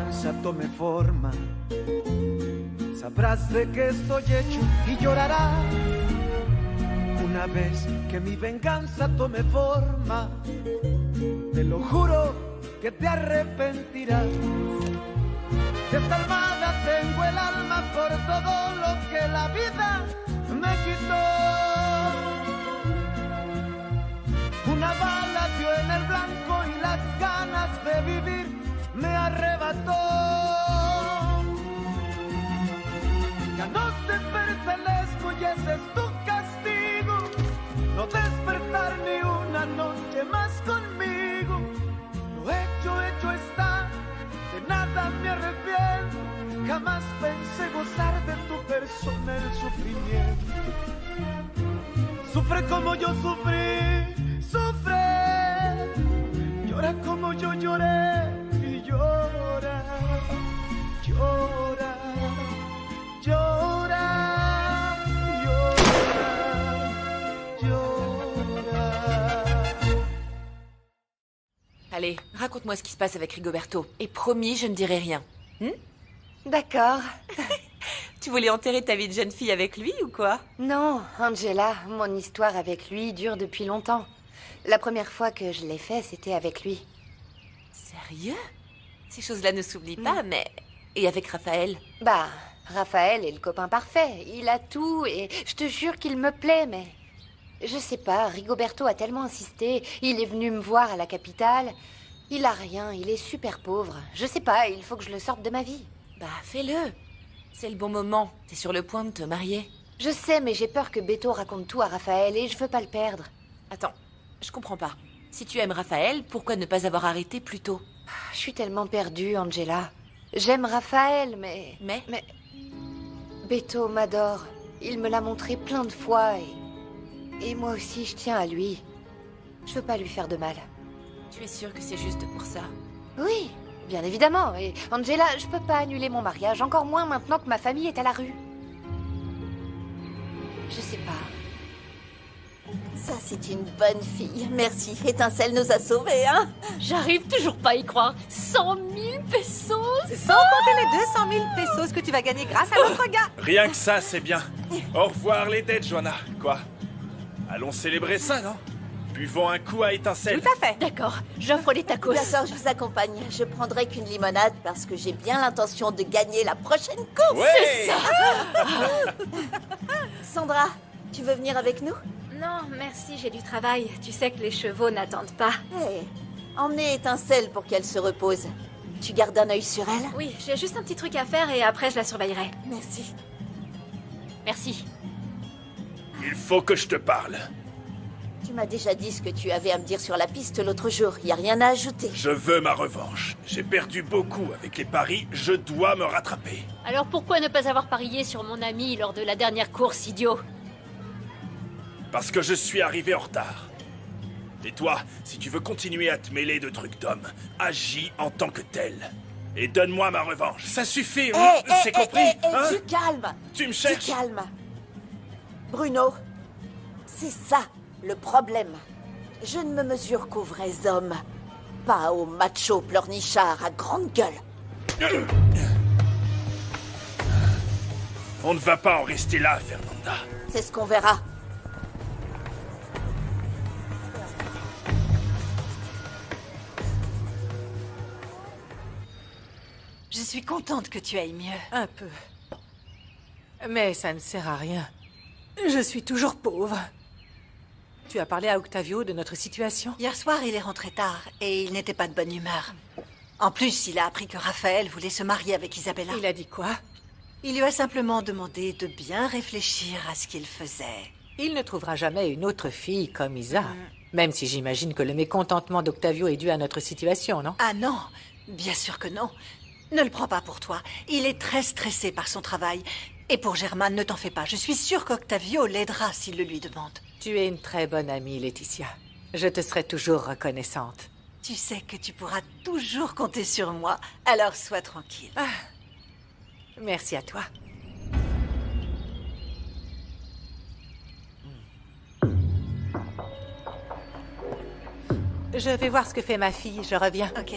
venganza tome forma, sabrás de qué estoy hecho y llorarás. Una vez que mi venganza tome forma, te lo juro que te arrepentirás. Desalmada tengo el alma por todo lo que la vida me quitó. Una bala dio en el blanco y las ganas de vivir me arrebató. Ya no te pertenezco y ese es tu castigo, no despertar ni una noche más conmigo. Lo hecho está, de nada me arrepiento. Jamás pensé gozar de tu persona el sufrimiento. Sufre como yo sufrí, sufre. Llora como yo lloré y llora, llora, llora, llora, llora. Allez, raconte-moi ce qui se passe avec Rigoberto. Et promis, je ne dirai rien. D'accord. Tu voulais enterrer ta vie de jeune fille avec lui ou quoi? Non, Angela, mon histoire avec lui dure depuis longtemps. La première fois que je l'ai fait, c'était avec lui. Sérieux? Ces choses-là ne s'oublient pas, mais... Et avec Raphaël? Bah, Raphaël est le copain parfait. Il a tout et je te jure qu'il me plaît, mais... Je sais pas, Rigoberto a tellement insisté. Il est venu me voir à la capitale. Il a rien, il est super pauvre. Je sais pas, il faut que je le sorte de ma vie. Bah, fais-le. C'est le bon moment. T'es sur le point de te marier. Je sais, mais j'ai peur que Beto raconte tout à Raphaël et je veux pas le perdre. Attends, je comprends pas. Si tu aimes Raphaël, pourquoi ne pas avoir arrêté plus tôt? Je suis tellement perdue, Angela. J'aime Raphaël, mais... Mais Beto m'adore. Il me l'a montré plein de fois et moi aussi, je tiens à lui. Je veux pas lui faire de mal. tu es sûre que c'est juste pour ça? Oui, bien évidemment. Et Angela, je peux pas annuler mon mariage, encore moins maintenant que ma famille est à la rue. Je sais pas. Ça, c'est une bonne fille. Merci. Étincelle nous a sauvés, hein? J'arrive toujours pas à y croire. 100 000 pesos! Sans compter les 200 000 pesos que tu vas gagner grâce à l'autre gars. Rien que ça, c'est bien. Au revoir les dettes, Joanna. Quoi? Allons célébrer ça, non? Buvons un coup à étincelle. Tout à fait. D'accord, j'offre les tacos. D'accord, je vous accompagne. Je prendrai qu'une limonade parce que j'ai bien l'intention de gagner la prochaine course. Ouais! Sandra, tu veux venir avec nous? Non, merci, j'ai du travail. Tu sais que les chevaux n'attendent pas. Hey, emmenez Étincelle pour qu'elle se repose. Tu gardes un œil sur elle? Oui, j'ai juste un petit truc à faire et après je la surveillerai. Merci. Merci. Il faut que je te parle. Tu m'as déjà dit ce que tu avais à me dire sur la piste l'autre jour. Y a rien à ajouter. Je veux ma revanche. J'ai perdu beaucoup avec les paris, je dois me rattraper. Alors pourquoi ne pas avoir parié sur mon ami lors de la dernière course, idiot? Parce que je suis arrivé en retard. Et toi, si tu veux continuer à te mêler de trucs d'homme, agis en tant que tel. Et donne-moi ma revanche. Ça suffit, c'est compris, hein? Tu calmes. Tu me cherches? Tu calmes. Bruno, c'est ça le problème. Je ne me mesure qu'aux vrais hommes, pas aux machos pleurnichards à grande gueule. On ne va pas en rester là, Fernanda. C'est ce qu'on verra. Je suis contente que tu ailles mieux. Un peu. Mais ça ne sert à rien. Je suis toujours pauvre. Tu as parlé à Octavio de notre situation? Hier soir, il est rentré tard et il n'était pas de bonne humeur. En plus, il a appris que Raphaël voulait se marier avec Isabella. Il a dit quoi? Il lui a simplement demandé de bien réfléchir à ce qu'il faisait. Il ne trouvera jamais une autre fille comme Isa. Même si j'imagine que le mécontentement d'Octavio est dû à notre situation, non? Ah non, bien sûr que non. Ne le prends pas pour toi. Il est très stressé par son travail. Et pour Germaine, ne t'en fais pas. Je suis sûre qu'Octavio l'aidera s'il le lui demande. Tu es une très bonne amie, Laetitia. Je te serai toujours reconnaissante. Tu sais que tu pourras toujours compter sur moi, alors sois tranquille. Ah, merci à toi. Je vais voir ce que fait ma fille, je reviens. Ok.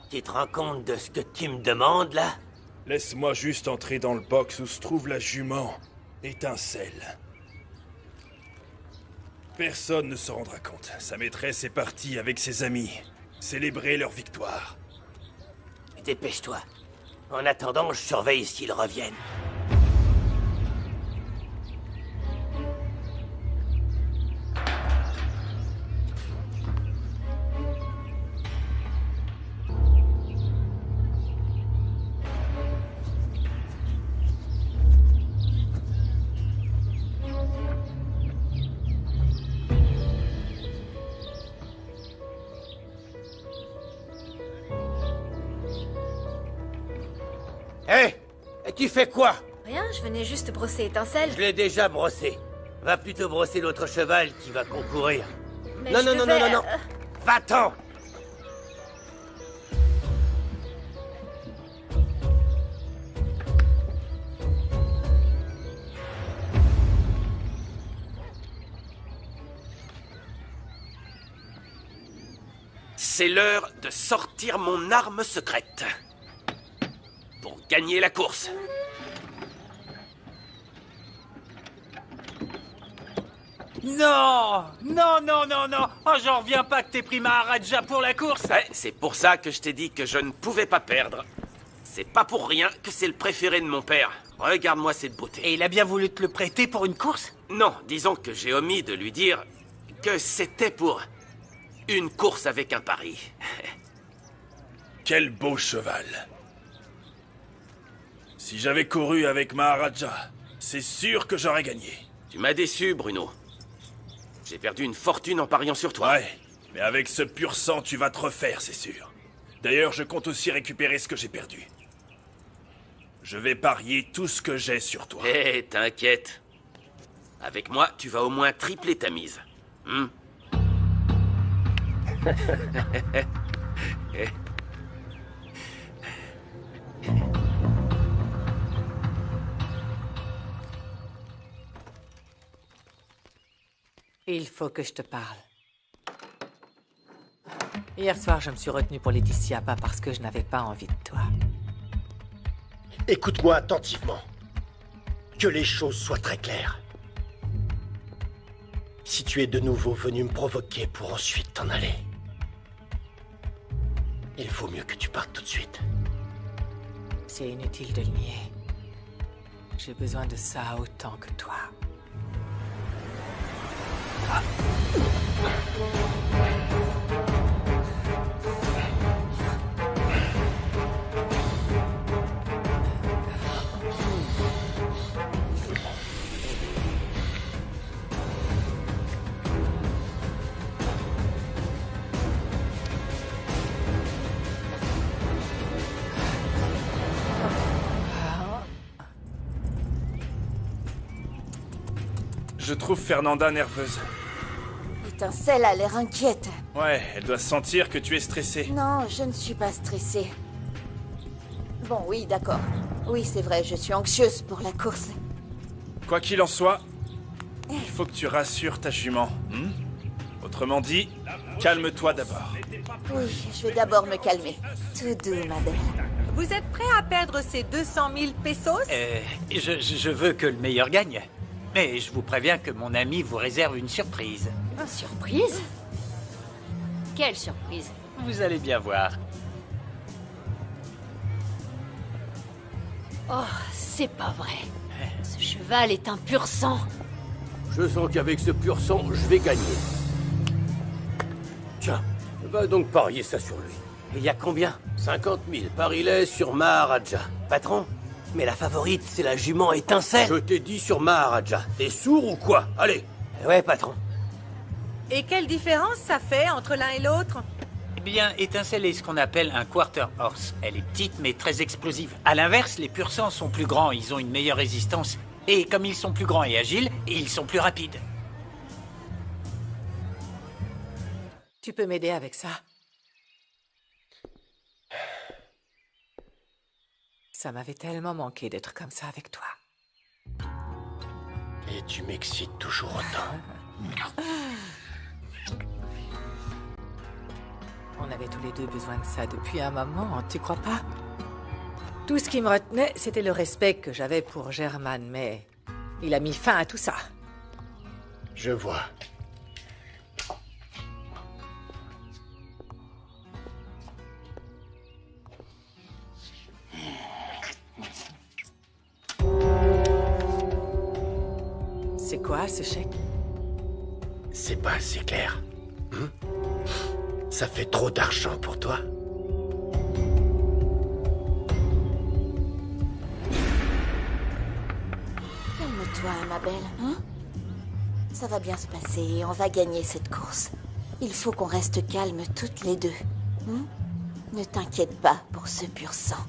Tu te rends compte de ce que tu me demandes, là? Laisse-moi juste entrer dans le box où se trouve la jument. Étincelle. Personne ne se rendra compte. Sa maîtresse est partie avec ses amis. Célébrer leur victoire. Dépêche-toi. En attendant, je surveille s'ils reviennent. Hé! Tu fais quoi? Rien, je venais juste brosser Étincelle. Je l'ai déjà brossé. Va plutôt brosser l'autre cheval qui va concourir. Mais Non, je non, non, devais, non, non, non. Va-t'en! C'est l'heure de sortir mon arme secrète. Pour gagner la course. Non! Non, non, non, non! Oh, j'en reviens pas que t'aies pris Maharaja pour la course! Ouais, c'est pour ça que je t'ai dit que je ne pouvais pas perdre. C'est pas pour rien que c'est le préféré de mon père. Regarde-moi cette beauté. Et il a bien voulu te le prêter pour une course? Non, disons que j'ai omis de lui dire que c'était pour une course avec un pari. Quel beau cheval. Si j'avais couru avec Maharaja, c'est sûr que j'aurais gagné. Tu m'as déçu, Bruno. J'ai perdu une fortune en pariant sur toi. Ouais, mais avec ce pur sang, tu vas te refaire, c'est sûr. D'ailleurs, je compte aussi récupérer ce que j'ai perdu. Je vais parier tout ce que j'ai sur toi. Eh, t'inquiète. Avec moi, tu vas au moins tripler ta mise. Il faut que je te parle. Hier soir, je me suis retenue pour Laetitia, pas parce que je n'avais pas envie de toi. Écoute-moi attentivement. Que les choses soient très claires. Si tu es de nouveau venu me provoquer pour ensuite t'en aller, il vaut mieux que tu partes tout de suite. C'est inutile de le nier. J'ai besoin de ça autant que toi. Je trouve Fernanda nerveuse. Étincelle a l'air inquiète. Ouais, elle doit sentir que tu es stressé. Non, je ne suis pas stressée. Bon, oui, d'accord. Oui, c'est vrai, je suis anxieuse pour la course. Quoi qu'il en soit, il faut que tu rassures ta jument. Autrement dit, calme-toi d'abord. Oui, je vais d'abord me calmer. Tout doux, ma belle. Vous êtes prêt à perdre ces 200 000 pesos? Je veux que le meilleur gagne. Mais je vous préviens que mon ami vous réserve une surprise. Une surprise? Quelle surprise? Vous allez bien voir. Oh, c'est pas vrai. Ce cheval est un pur sang. Je sens qu'avec ce pur sang, je vais gagner. Tiens, va donc parier ça sur lui. Il y a combien? 50 000. Paris-les sur Maharaja. Patron? Mais la favorite, c'est la jument Étincelle. Je t'ai dit sur Maharaja. T'es sourd ou quoi? Allez. Ouais, patron. Et quelle différence ça fait entre l'un et l'autre? Eh bien, Étincelle est ce qu'on appelle un quarter horse. Elle est petite mais très explosive. À l'inverse, les pur sang sont plus grands, ils ont une meilleure résistance. Et comme ils sont plus grands et agiles, ils sont plus rapides. Tu peux m'aider avec ça? Ça m'avait tellement manqué d'être comme ça avec toi. Et tu m'excites toujours autant. On On avait tous les deux besoin de ça depuis un moment, tu crois pas? Tout ce qui me retenait, c'était le respect que j'avais pour Germain, mais il a mis fin à tout ça. Je vois. C'est quoi ce chèque? C'est pas assez clair. Ça fait trop d'argent pour toi. Calme-toi, ma belle. Ça va bien se passer et on va gagner cette course. Il faut qu'on reste calmes toutes les deux. Ne t'inquiète pas pour ce pur sang.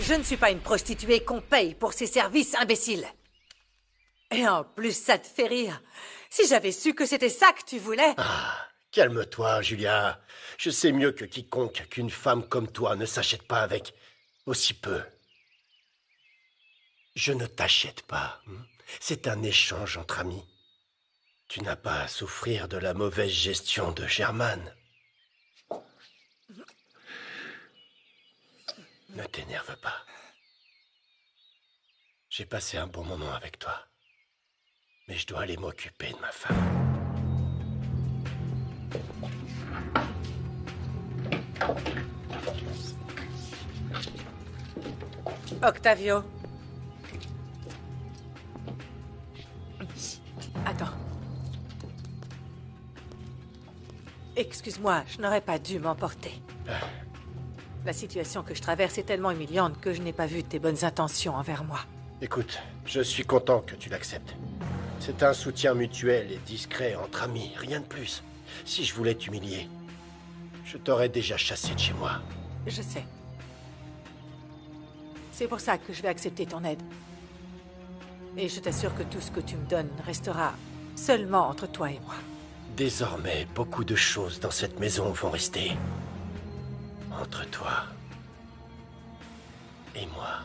Je ne suis pas une prostituée qu'on paye pour ses services, imbécile. Et en plus, ça te fait rire. Si j'avais su que c'était ça que tu voulais... Ah, calme-toi, Julia. Je sais mieux que quiconque qu'une femme comme toi ne s'achète pas avec aussi peu. Je ne t'achète pas. C'est un échange entre amis. Tu n'as pas à souffrir de la mauvaise gestion de Germain. Ne t'énerve pas. J'ai passé un bon moment avec toi. Mais je dois aller m'occuper de ma femme. Octavio. Attends. Excuse-moi, je n'aurais pas dû m'emporter. La situation que je traverse est tellement humiliante que je n'ai pas vu tes bonnes intentions envers moi. Écoute, je suis content que tu l'acceptes. C'est un soutien mutuel et discret entre amis, rien de plus. Si je voulais t'humilier, je t'aurais déjà chassé de chez moi. Je sais. C'est pour ça que je vais accepter ton aide. Et je t'assure que tout ce que tu me donnes restera seulement entre toi et moi. Désormais, beaucoup de choses dans cette maison vont rester entre toi et moi.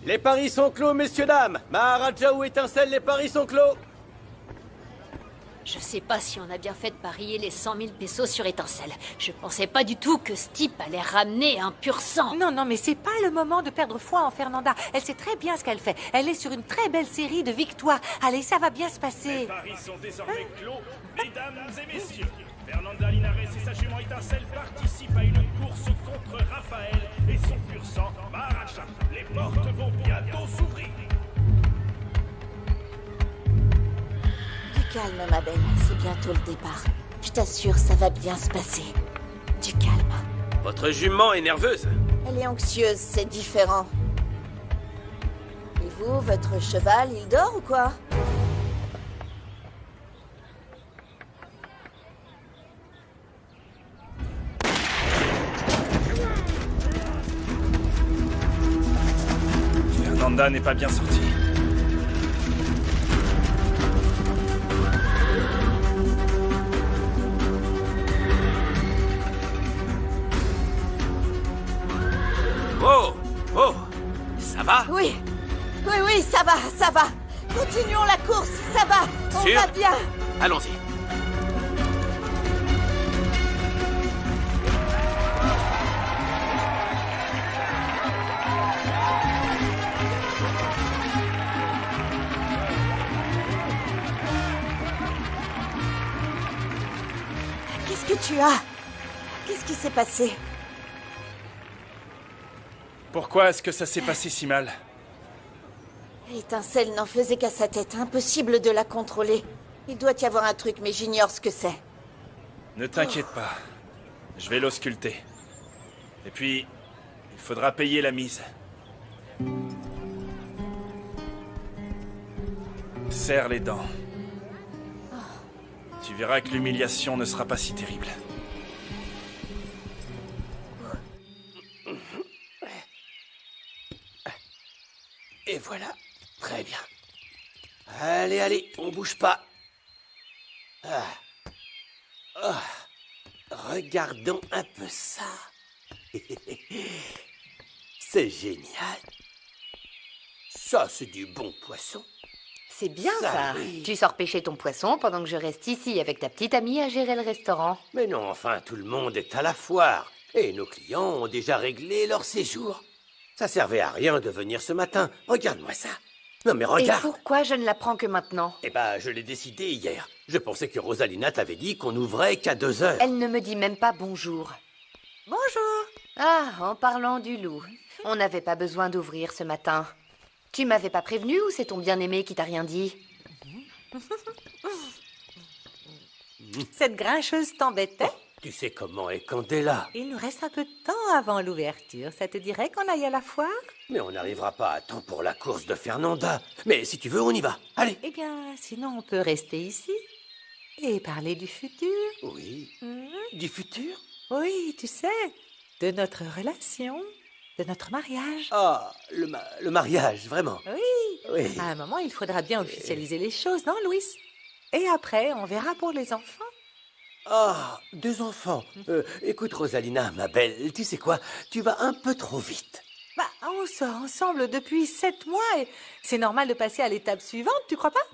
Les paris sont clos, messieurs, dames. Maharaja ou Étincelle, les paris sont clos. Je sais pas si on a bien fait de parier les 100 000 pesos sur Étincelle. Je pensais pas du tout que ce type allait ramener un pur sang. Non, non, mais c'est pas le moment de perdre foi en Fernanda. Elle sait très bien ce qu'elle fait. Elle est sur une très belle série de victoires. Allez, ça va bien se passer. Les paris sont désormais clos, mesdames et messieurs. Fernanda Linares et sa jument Étincelle participent à une course contre Raphaël et son pur sang Maharaja. Les portes vont bientôt s'ouvrir. Du calme, ma belle. C'est bientôt le départ. Je t'assure, ça va bien se passer. Du calme. Votre jument est nerveuse. Elle est anxieuse, c'est différent. Et vous, votre cheval, il dort ou quoi? Fernanda n'est pas bien sortie. Oh, oh, ça va? Oui, oui, oui, ça va, ça va. Continuons la course, ça va, on Sûr? va bien. Allons-y. Qu'est-ce que tu as? Qu'est-ce qui s'est passé? Pourquoi est-ce que ça s'est passé si mal? Étincelle n'en faisait qu'à sa tête, impossible de la contrôler. Il doit y avoir un truc, mais j'ignore ce que c'est. Ne t'inquiète pas. Je vais l'ausculter. Et puis, il faudra payer la mise. Serre les dents. Tu verras que l'humiliation ne sera pas si terrible. Et voilà. Très bien. Allez, allez, on bouge pas. Regardons un peu ça. C'est génial. Ça, c'est du bon poisson. C'est bien Ça, ça. oui. Tu sors pêcher ton poisson pendant que je reste ici avec ta petite amie à gérer le restaurant. Mais non, enfin, tout le monde est à la foire. Et nos clients ont déjà réglé leur séjour. Ça servait à rien de venir ce matin. Regarde-moi ça. Non mais regarde. Et pourquoi je ne l'apprends que maintenant? Eh ben, je l'ai décidé hier. Je pensais que Rosalina t'avait dit qu'on ouvrait qu'à 2 heures. Elle ne me dit même pas bonjour. Bonjour. Ah, en parlant du loup. On n'avait pas besoin d'ouvrir ce matin. Tu m'avais pas prévenu ou c'est ton bien-aimé qui t'a rien dit? Cette grincheuse t'embêtait? Tu sais comment est Candela. Il nous reste un peu de temps avant l'ouverture. Ça te dirait qu'on aille à la foire? Mais on n'arrivera pas à temps pour la course de Fernanda. Mais si tu veux, on y va. Allez. Eh bien, sinon on peut rester ici et parler du futur. Oui. Du futur? Oui, tu sais, de notre relation, de notre mariage. Ah, le mariage, vraiment. Oui. Oui. À un moment, il faudra bien officialiser les choses, non, Louis? Et après, on verra pour les enfants. Ah, 2 enfants. Écoute, Rosalina, ma belle, tu sais quoi? Tu vas un peu trop vite. Bah, on sort ensemble depuis 7 mois et c'est normal de passer à l'étape suivante, tu crois pas?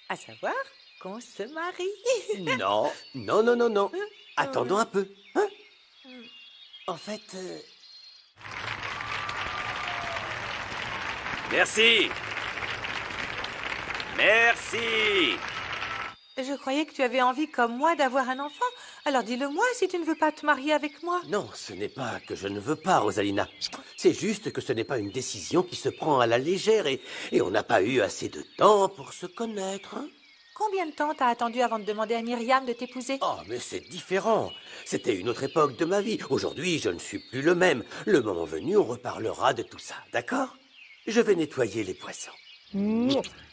À savoir qu'on se marie. Non, non, non, non, non. Attendons un peu. Hein? En fait... Merci. Merci. Je croyais que tu avais envie, comme moi, d'avoir un enfant. Alors dis-le-moi si tu ne veux pas te marier avec moi. Non, ce n'est pas que je ne veux pas, Rosalina. C'est juste que ce n'est pas une décision qui se prend à la légère et on n'a pas eu assez de temps pour se connaître. Hein? Combien de temps t'as attendu avant de demander à Myriam de t'épouser? Oh, mais c'est différent. C'était une autre époque de ma vie. Aujourd'hui, je ne suis plus le même. Le moment venu, on reparlera de tout ça, d'accord? Je vais nettoyer les poissons.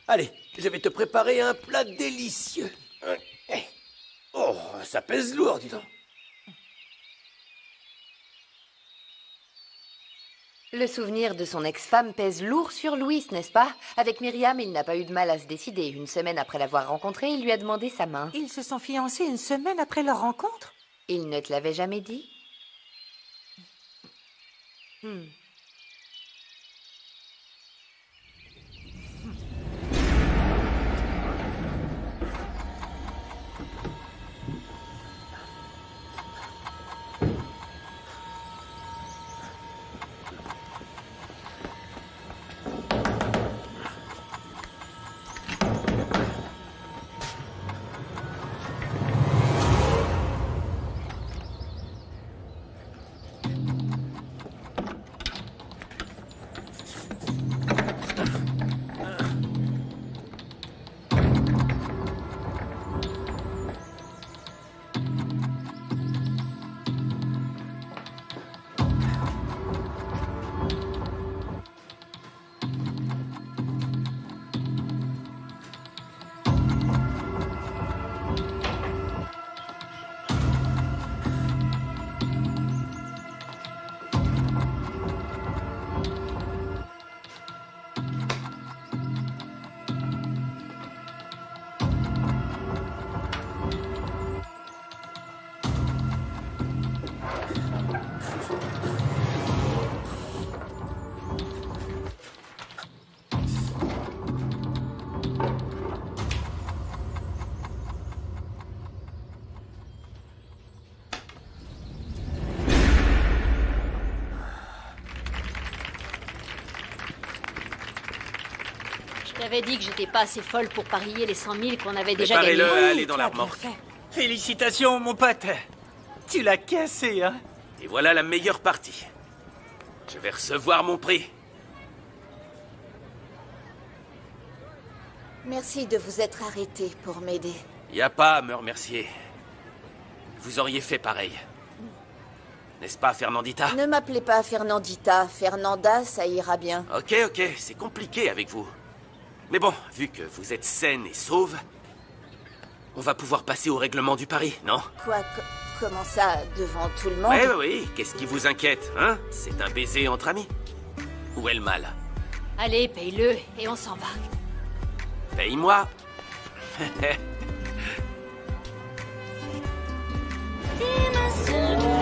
Allez, je vais te préparer un plat délicieux. Oh, ça pèse lourd, dis donc. Le souvenir de son ex-femme pèse lourd sur Louis, n'est-ce pas? Avec Myriam, il n'a pas eu de mal à se décider. Une semaine après l'avoir rencontrée, il lui a demandé sa main. Ils se sont fiancés une semaine après leur rencontre? Il ne te l'avait jamais dit? J'avais dit que j'étais pas assez folle pour parier les 100 000 qu'on avait déjà gagnés. Préparez-le à aller dans la remorque. Félicitations, mon pote. Tu l'as cassé, hein? Et voilà la meilleure partie. Je vais recevoir mon prix. Merci de vous être arrêté pour m'aider. Y a pas à me remercier. Vous auriez fait pareil. N'est-ce pas, Fernandita? Ne m'appelez pas Fernandita. Fernanda, ça ira bien. Ok, c'est compliqué avec vous. Mais bon, vu que vous êtes saine et sauve, on va pouvoir passer au règlement du pari, non? Quoi? Comment ça? Devant tout le monde? Oui. Qu'est-ce qui vous inquiète, hein? C'est un baiser entre amis. Où est le mal? Allez, paye-le et on s'en va. Paye-moi. Dis-moi seulement